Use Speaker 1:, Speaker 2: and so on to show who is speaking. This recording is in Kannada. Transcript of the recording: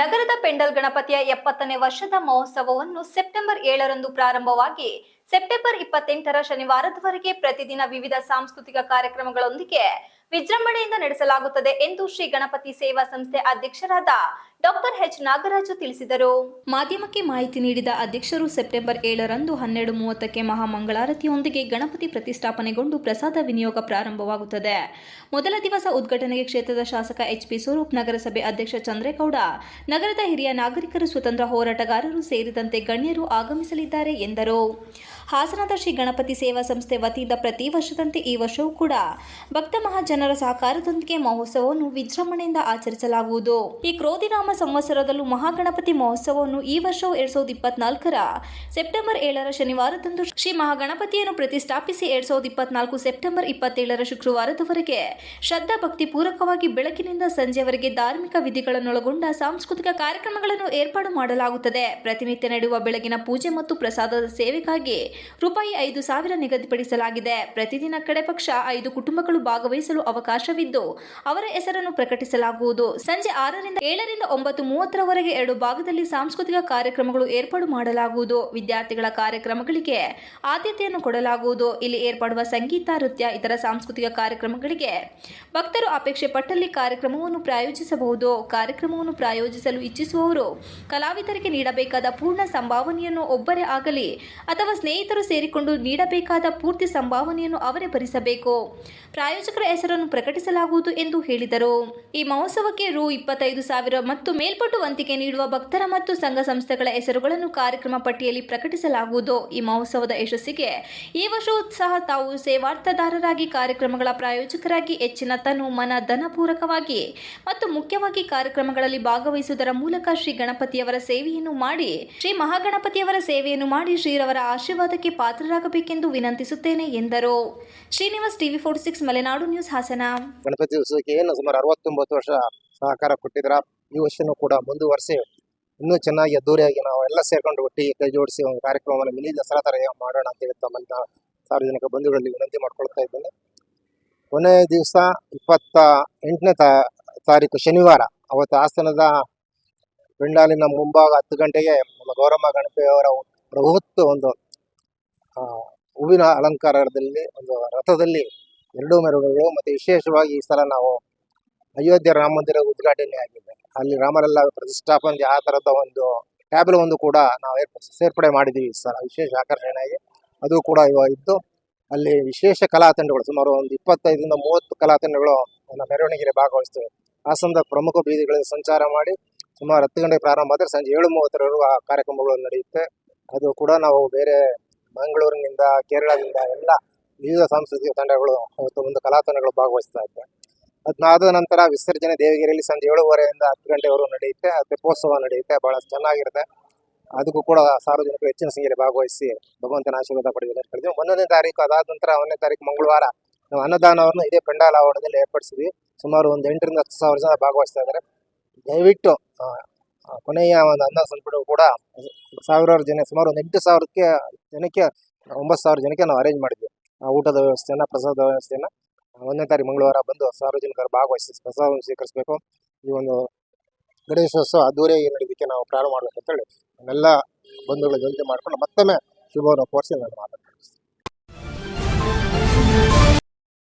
Speaker 1: ನಗರದ ಪೆಂಡಲ್ ಗಣಪತಿಯ 70ನೇ ವರ್ಷದ ಮಹೋತ್ಸವವನ್ನು ಸೆಪ್ಟೆಂಬರ್ 7ರಂದು ಪ್ರಾರಂಭವಾಗಿ ಸೆಪ್ಟೆಂಬರ್ 28ರ ಶನಿವಾರದವರೆಗೆ ಪ್ರತಿದಿನ ವಿವಿಧ ಸಾಂಸ್ಕೃತಿಕ ಕಾರ್ಯಕ್ರಮಗಳೊಂದಿಗೆ ವಿಜೃಂಭಣೆಯಿಂದ ನಡೆಸಲಾಗುತ್ತದೆ ಎಂದು ಶ್ರೀ ಗಣಪತಿ ಸೇವಾ ಸಂಸ್ಥೆ ಅಧ್ಯಕ್ಷರಾದ ಡಾಕ್ಟರ್ ಎಚ್ ನಾಗರಾಜು ತಿಳಿಸಿದರು. ಮಾಧ್ಯಮಕ್ಕೆ ಮಾಹಿತಿ ನೀಡಿದ ಅಧ್ಯಕ್ಷರು ಸೆಪ್ಟೆಂಬರ್ 7ರಂದು 12:30ಕ್ಕೆ ಮಹಾಮಂಗಳಾರತಿಯೊಂದಿಗೆ ಗಣಪತಿ ಪ್ರತಿಷ್ಠಾಪನೆಗೊಂಡು ಪ್ರಸಾದ ವಿನಿಯೋಗ ಪ್ರಾರಂಭವಾಗುತ್ತದೆ. ಮೊದಲ ದಿವಸ ಉದ್ಘಾಟನೆಗೆ ಕ್ಷೇತ್ರದ ಶಾಸಕ ಎಚ್.ಪಿ. ಸ್ವರೂಪ್, ನಗರಸಭೆ ಅಧ್ಯಕ್ಷ ಚಂದ್ರೇಗೌಡ, ನಗರದ ಹಿರಿಯ ನಾಗರಿಕರು, ಸ್ವತಂತ್ರ ಹೋರಾಟಗಾರರು ಸೇರಿದಂತೆ ಗಣ್ಯರು ಆಗಮಿಸಲಿದ್ದಾರೆ ಎಂದರು. ಹಾಸನದ ಶ್ರೀ ಗಣಪತಿ ಸೇವಾ ಸಂಸ್ಥೆ ವತಿಯಿಂದ ಪ್ರತಿ ವರ್ಷದಂತೆ ಈ ವರ್ಷವೂ ಕೂಡ ಭಕ್ತ ಮಹಾಜನರ ಸಹಕಾರದೊಂದಿಗೆ ಮಹೋತ್ಸವವನ್ನು ವಿಜೃಂಭಣೆಯಿಂದ ಆಚರಿಸಲಾಗುವುದು. ಈ ಕ್ರೋಧಿನಾಮ ಸಂವತ್ಸರದಲ್ಲೂ ಮಹಾಗಣಪತಿ ಮಹೋತ್ಸವವನ್ನು ಈ ವರ್ಷವು 2024ರ ಸೆಪ್ಟೆಂಬರ್ 7ರ ಶನಿವಾರದಂದು ಶ್ರೀ ಮಹಾಗಣಪತಿಯನ್ನು ಪ್ರತಿಷ್ಠಾಪಿಸಿ 2024 ಸೆಪ್ಟೆಂಬರ್ 27ರ ಶುಕ್ರವಾರದವರೆಗೆ ಶ್ರದ್ಧಾ ಭಕ್ತಿ ಪೂರ್ವಕವಾಗಿ ಬೆಳಗಿನಿಂದ ಸಂಜೆವರೆಗೆ ಧಾರ್ಮಿಕ ವಿಧಿಗಳನ್ನೊಳಗೊಂಡ ಸಾಂಸ್ಕೃತಿಕ ಕಾರ್ಯಕ್ರಮಗಳನ್ನು ಏರ್ಪಾಡು ಮಾಡಲಾಗುತ್ತದೆ. ಪ್ರತಿನಿತ್ಯ ನಡೆಯುವ ಬೆಳಗಿನ ಪೂಜೆ ಮತ್ತು ಪ್ರಸಾದದ ಸೇವೆಗಾಗಿ ರೂಪಾಯಿ 5,000 ನಿಗದಿಪಡಿಸಲಾಗಿದೆ. ಪ್ರತಿದಿನ ಕಡೆ ಪಕ್ಷ 5 ಕುಟುಂಬಗಳು ಭಾಗವಹಿಸಲು ಅವಕಾಶವಿದ್ದು ಅವರ ಹೆಸರನ್ನು ಪ್ರಕಟಿಸಲಾಗುವುದು. ಸಂಜೆ 6ರಿಂದ 7ರಿಂದ 9:30ರವರೆಗೆ 2 ಭಾಗದಲ್ಲಿ ಸಾಂಸ್ಕೃತಿಕ ಕಾರ್ಯಕ್ರಮಗಳು ಏರ್ಪಾಡು ಮಾಡಲಾಗುವುದು. ವಿದ್ಯಾರ್ಥಿಗಳ ಕಾರ್ಯಕ್ರಮಗಳಿಗೆ ಆದ್ಯತೆಯನ್ನು ಕೊಡಲಾಗುವುದು. ಇಲ್ಲಿ ಏರ್ಪಡುವ ಸಂಗೀತ, ನೃತ್ಯ, ಇತರ ಸಾಂಸ್ಕೃತಿಕ ಕಾರ್ಯಕ್ರಮಗಳಿಗೆ ಭಕ್ತರು ಅಪೇಕ್ಷೆ ಪಟ್ಟಲ್ಲಿ ಕಾರ್ಯಕ್ರಮವನ್ನು ಪ್ರಾಯೋಜಿಸಬಹುದು. ಕಾರ್ಯಕ್ರಮವನ್ನು ಪ್ರಾಯೋಜಿಸಲು ಇಚ್ಛಿಸುವವರು ಕಲಾವಿದರಿಗೆ ನೀಡಬೇಕಾದ ಪೂರ್ಣ ಸಂಭಾವನೆಯನ್ನು ಒಬ್ಬರೇ ಆಗಲಿ ಅಥವಾ ಸ್ನೇಹಿತರು ಸೇರಿಕೊಂಡು ನೀಡಬೇಕಾದ ಪೂರ್ತಿ ಸಂಭಾವನೆಯನ್ನು ಅವರೇ ಭರಿಸಬೇಕು. ಪ್ರಾಯೋಜಕರ ಹೆಸರನ್ನು ಪ್ರಕಟಿಸಲಾಗುವುದು ಎಂದು ಹೇಳಿದರು. ಈ ಮಹೋತ್ಸವಕ್ಕೆ ರೂ. 25,000 ಮತ್ತು ಮೇಲ್ಪಟ್ಟು ವಂತಿಗೆ ನೀಡುವ ಭಕ್ತರ ಮತ್ತು ಸಂಘ ಸಂಸ್ಥೆಗಳ ಹೆಸರುಗಳನ್ನು ಕಾರ್ಯಕ್ರಮ ಪಟ್ಟಿಯಲ್ಲಿ ಪ್ರಕಟಿಸಲಾಗುವುದು. ಈ ಮಹೋತ್ಸವದ ಯಶಸ್ಸಿಗೆ ಈ ವರ್ಷವೂ ಸಹ ತಾವು ಸೇವಾರ್ಥದಾರರಾಗಿ ಕಾರ್ಯಕ್ರಮಗಳ ಪ್ರಾಯೋಜಕರಾಗಿ ಹೆಚ್ಚಿನ ತನು ಮನ ಧನಪೂರ್ವಕವಾಗಿ ಮತ್ತು ಮುಖ್ಯವಾಗಿ ಕಾರ್ಯಕ್ರಮಗಳಲ್ಲಿ ಭಾಗವಹಿಸುವುದರ ಮೂಲಕ ಶ್ರೀ ಗಣಪತಿಯವರ ಸೇವೆಯನ್ನು ಮಾಡಿ ಶ್ರೀ ಮಹಾಗಣಪತಿಯವರ ಸೇವೆಯನ್ನು ಮಾಡಿ ಶ್ರೀರವರ ಆಶೀರ್ವಾದಕ್ಕೆ ಪಾತ್ರರಾಗಬೇಕೆಂದು ವಿನಂತಿಸುತ್ತೇನೆ ಎಂದರು. Srinivas, TV 46 Malenadu news, Hassan.
Speaker 2: ಗಣಪತಿ ಉತ್ಸವಕ್ಕೆ ಏನು ಸುಮಾರು 69 ವರ್ಷ ಸಹಕಾರ ಕೊಟ್ಟಿದ್ರ. ಈ ವರ್ಷನೂ ಕೂಡ ಮುಂದುವರಿಸಿ ಇನ್ನೂ ಚೆನ್ನಾಗಿ ಅದ್ದೂರಿಯಾಗಿ ನಾವು ಎಲ್ಲ ಸೇರ್ಕೊಂಡು ಒಟ್ಟಿಗೆ ಕೈ ಜೋಡಿಸಿ ಒಂದು ಕಾರ್ಯಕ್ರಮವನ್ನು ಮಿನಿ ದಸರಾ ತರ ಮಾಡೋಣ ಅಂತ ಹೇಳಿ ತಮ್ಮನ್ನ ಸಾರ್ವಜನಿಕ ಬಂಧುಗಳಲ್ಲಿ ವಿನಂತಿ ಮಾಡ್ಕೊಳ್ತಾ ಇದ್ದೇನೆ. ಕೊನೆ ದಿವಸ 28ನೇ ತಾರೀಕು ಶನಿವಾರ ಅವತ್ತು ಹಾಸನದ ಪೆಂಡಾಲಿನ ಮುಂಭಾಗ 10 ಗಂಟೆಗೆ ನಮ್ಮ ಗೌರಮ್ಮ ಗಣಪತಿಯವರ ಬೃಹತ್ ಒಂದು ಹೂವಿನ ಅಲಂಕಾರದಲ್ಲಿ ಒಂದು ರಥದಲ್ಲಿ 2 ಮೆರವಣಿಗೆಗಳು ಮತ್ತು ವಿಶೇಷವಾಗಿ ಈ ಸಲ ನಾವು ಅಯೋಧ್ಯೆ ರಾಮ ಮಂದಿರ ಉದ್ಘಾಟನೆ ಆಗಿದೆ. ಅಲ್ಲಿ ರಾಮರೆಲ್ಲ ಪ್ರತಿಷ್ಠಾಪನೆ ಆ ತರದ ಒಂದು ಟ್ಯಾಬ್ಲ್ ಒಂದು ಕೂಡ ನಾವು ಸೇರ್ಪಡೆ ಮಾಡಿದ್ದೀವಿ. ಈ ಸಲ ವಿಶೇಷ ಆಕರ್ಷಣೆಯಾಗಿ ಅದು ಕೂಡ ಇದ್ದು ಅಲ್ಲಿ ವಿಶೇಷ ಕಲಾ ತಂಡಗಳು ಸುಮಾರು ಒಂದು 25ರಿಂದ 30 ಕಲಾ ತಂಡಗಳು ಮೆರವಣಿಗೆಯಲ್ಲಿ ಭಾಗವಹಿಸ್ತವೆ. ಹಾಸನದ ಪ್ರಮುಖ ಬೀದಿಗಳಲ್ಲಿ ಸಂಚಾರ ಮಾಡಿ ಸುಮಾರು 10 ಗಂಟೆಗೆ ಪ್ರಾರಂಭ ಆದರೆ ಸಂಜೆ 7:30ರವರೆಗೂ ಆ ಕಾರ್ಯಕ್ರಮಗಳು ನಡೆಯುತ್ತೆ. ಅದು ಕೂಡ ನಾವು ಬೇರೆ ಮಂಗಳೂರಿನಿಂದ, ಕೇರಳದಿಂದ ಎಲ್ಲ ವಿವಿಧ ಸಾಂಸ್ಕೃತಿಕ ತಂಡಗಳು ಅವತ್ತು ಒಂದು ಕಲಾ ತಂಡಗಳು ಭಾಗವಹಿಸ್ತಾ ಇದ್ದೆ. ಅದಾದ ನಂತರ ವಿಸರ್ಜನೆ ದೇವಗಿರಿಯಲ್ಲಿ ಸಂಜೆ 7:30ರಿಂದ 10 ಗಂಟೆವರೆಗೂ ನಡೆಯುತ್ತೆ. ತೆಪ್ಪೋತ್ಸವ ನಡೆಯುತ್ತೆ, ಬಹಳ ಚೆನ್ನಾಗಿರುತ್ತೆ. ಅದಕ್ಕೂ ಕೂಡ ಸಾರ್ವಜನಿಕರು ಹೆಚ್ಚಿನ ಸಂಖ್ಯೆಯಲ್ಲಿ ಭಾಗವಹಿಸಿ ಭಗವಂತನ ಆಶೀರ್ವಾದ ಪಡೆದಿದ್ದೀವಿ. 1ನೇ ತಾರೀಕು ಅದಾದ ನಂತರ 1ನೇ ತಾರೀಕು ಮಂಗಳವಾರ ನಾವು ಅನ್ನದಾನವನ್ನು ಇದೇ ಪೆಂಡಾಲ್ ಆವರಣದಲ್ಲಿ ಏರ್ಪಡಿಸಿದ್ವಿ. ಸುಮಾರು ಒಂದು 8ರಿಂದ 10,000 ಜನ ಭಾಗವಹಿಸ್ತಾ ಇದ್ದಾರೆ. ದಯವಿಟ್ಟು ಕೊನೆಯ ಒಂದು ಅನ್ನ ಸಂಪುಟ ಕೂಡ ಸಾವಿರಾರು ಜನ ಸುಮಾರು ಒಂದು 8,000 ಜನಕ್ಕೆ 9,000 ಜನಕ್ಕೆ ನಾವು ಅರೇಂಜ್ ಮಾಡಿದ್ವಿ. ಊಟದ ವ್ಯವಸ್ಥೆಯನ್ನ, ಪ್ರಸಾದ ವ್ಯವಸ್ಥೆಯನ್ನ 1ನೇ ತಾರೀಕು ಮಂಗಳವಾರ ಬಂದು ಸಾರ್ವಜನಿಕರು ಭಾಗವಹಿಸಿ ಪ್ರಸಾದವನ್ನು ಸ್ವೀಕರಿಸಬೇಕು. ಈ ಒಂದು ಗಣೇಶೋತ್ಸವ ಅದ್ದೂರಿಯಾಗಿ ನಡೆಯೋದಕ್ಕೆ ನಾವು ಪ್ರಾರಂಭ ಮಾಡಬೇಕಂತೇಳಿ ನನ್ನೆಲ್ಲ ಬಂಧುಗಳ ವಿನಂತಿ ಮಾಡ್ಕೊಂಡು ಮತ್ತೊಮ್ಮೆ ಶುಭವನ್ನು ಕೋರಿಸಿ ನಾನು ಮಾತಾಡ್ತೀನಿ.